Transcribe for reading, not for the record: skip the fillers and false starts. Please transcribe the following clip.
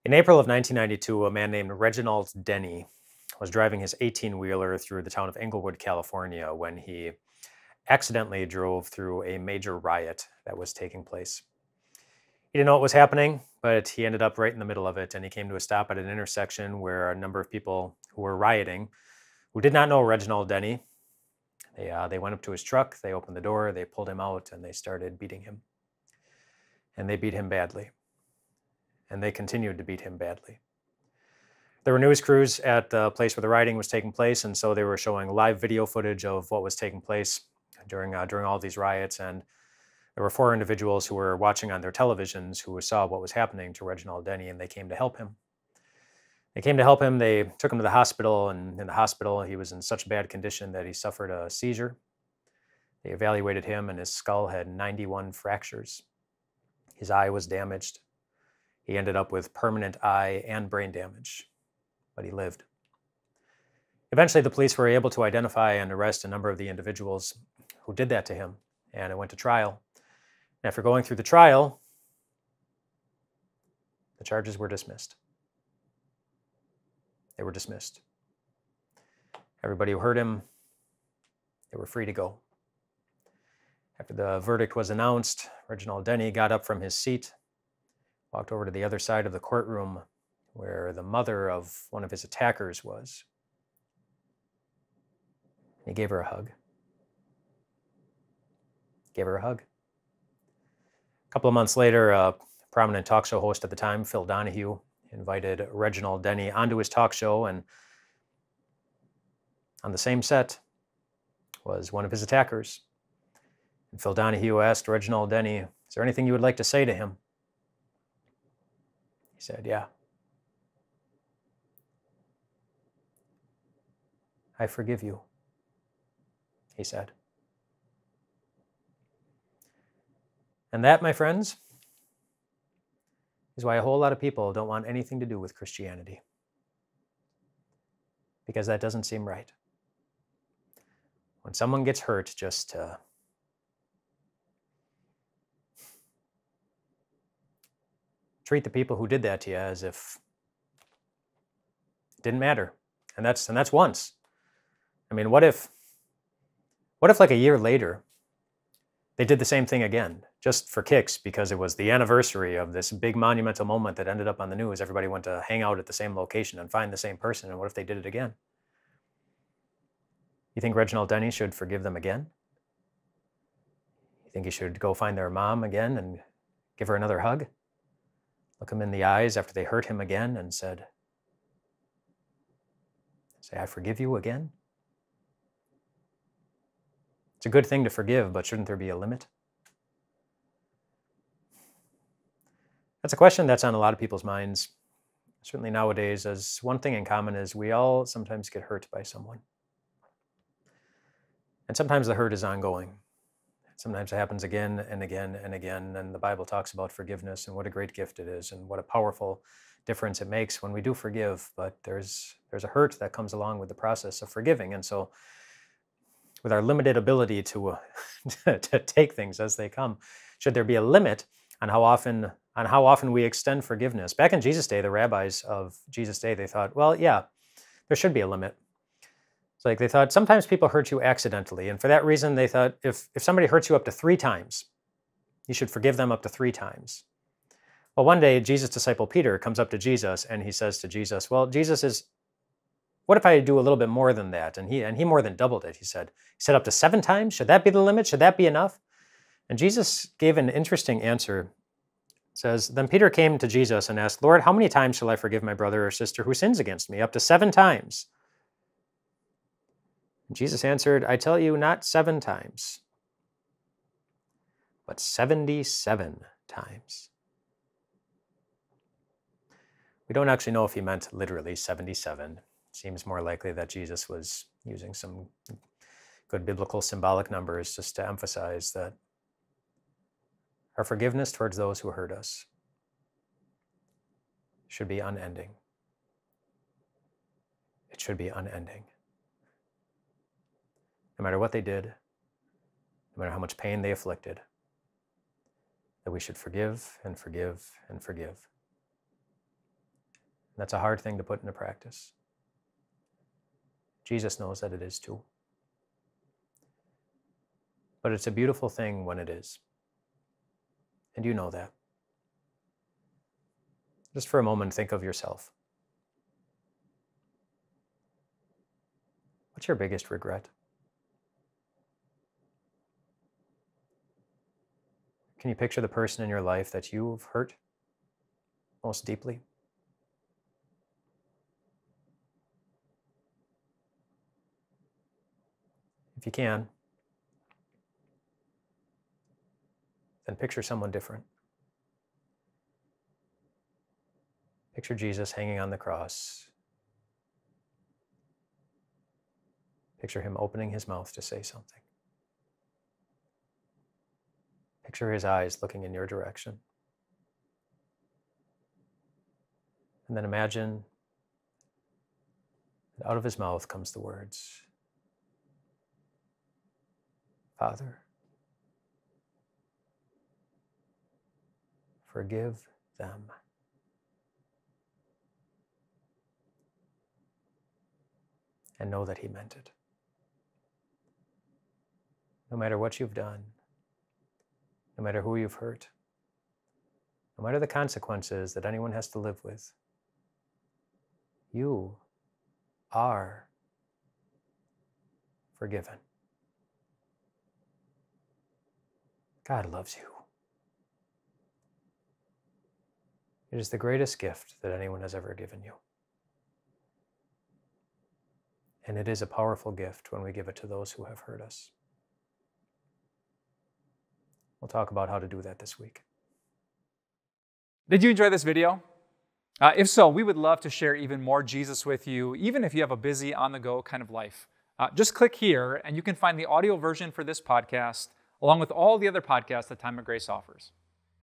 In April of 1992, a man named Reginald Denny was driving his 18-wheeler through the town of Englewood, California, when he accidentally drove through a major riot that was taking place. He didn't know what was happening, but he ended up right in the middle of it, and he came to a stop at an intersection where a number of people who were rioting, who did not know Reginald Denny, they went up to his truck, they opened the door, they pulled him out, and they started beating him. And they beat him badly. And they continued to beat him badly. There were news crews at the place where the rioting was taking place, and so they were showing live video footage of what was taking place during all these riots. And there were 4 individuals who were watching on their televisions who saw what was happening to Reginald Denny, and they came to help him. They came to help him. They took him to the hospital, and in the hospital, he was in such bad condition that he suffered a seizure. They evaluated him, and his skull had 91 fractures. His eye was damaged. He ended up with permanent eye and brain damage, but he lived. Eventually, the police were able to identify and arrest a number of the individuals who did that to him, and it went to trial. And after going through the trial, the charges were dismissed. They were dismissed. Everybody who heard him, they were free to go. After the verdict was announced, Reginald Denny got up from his seat, walked over to the other side of the courtroom where the mother of one of his attackers was. He gave her a hug. Gave her a hug. A couple of months later, a prominent talk show host at the time, Phil Donahue, invited Reginald Denny onto his talk show, and on the same set was one of his attackers. And Phil Donahue asked Reginald Denny, "Is there anything you would like to say to him?" He said, "Yeah. I forgive you," he said. And that, my friends, is why a whole lot of people don't want anything to do with Christianity. Because that doesn't seem right. When someone gets hurt, just to treat the people who did that to you as if it didn't matter. And that's once. I mean, what if like a year later, they did the same thing again, just for kicks, because it was the anniversary of this big monumental moment that ended up on the news. Everybody went to hang out at the same location and find the same person. And what if they did it again? You think Reginald Denny should forgive them again? You think he should go find their mom again and give her another hug? Look him in the eyes after they hurt him again and say, "I forgive you" again? It's a good thing to forgive, but shouldn't there be a limit? That's a question that's on a lot of people's minds, certainly nowadays, as one thing in common is we all sometimes get hurt by someone. And sometimes the hurt is ongoing. Sometimes it happens again and again and again, and the Bible talks about forgiveness and what a great gift it is and what a powerful difference it makes when we do forgive, but there's a hurt that comes along with the process of forgiving. And so with our limited ability to to take things as they come, should there be a limit on how often we extend forgiveness? Back in Jesus' day, the rabbis of Jesus' day, they thought, well, yeah, there should be a limit. It's like they thought sometimes people hurt you accidentally, and for that reason, they thought if somebody hurts you up to 3 times, you should forgive them up to 3 times. Well, one day, Jesus' disciple Peter comes up to Jesus, and he says to Jesus, "Well, what if I do a little bit more than that?" And he more than doubled it. He said up to 7 times? Should that be the limit? Should that be enough? And Jesus gave an interesting answer. It says, "Then Peter came to Jesus and asked, 'Lord, how many times shall I forgive my brother or sister who sins against me? Up to 7 times?' And Jesus answered, 'I tell you, not 7 times, but 77 times. We don't actually know if he meant literally 77. Seems more likely that Jesus was using some good biblical symbolic numbers just to emphasize that our forgiveness towards those who hurt us should be unending. It should be unending. No matter what they did, no matter how much pain they inflicted, that we should forgive and forgive and forgive. That's a hard thing to put into practice. Jesus knows that it is too. But it's a beautiful thing when it is. And you know that. Just for a moment, think of yourself. What's your biggest regret? Can you picture the person in your life that you've hurt most deeply? If you can, then picture someone different. Picture Jesus hanging on the cross. Picture him opening his mouth to say something. Picture his eyes looking in your direction. And then imagine that out of his mouth comes the words, Father, forgive them. And know that he meant it. No matter what you've done, no matter who you've hurt, no matter the consequences that anyone has to live with, you are forgiven. God loves you. It is the greatest gift that anyone has ever given you. And it is a powerful gift when we give it to those who have hurt us. We'll talk about how to do that this week. Did you enjoy this video? If so, we would love to share even more Jesus with you, even if you have a busy, on-the-go kind of life. Just click here, and you can find the audio version for this podcast, along with all the other podcasts that Time of Grace offers.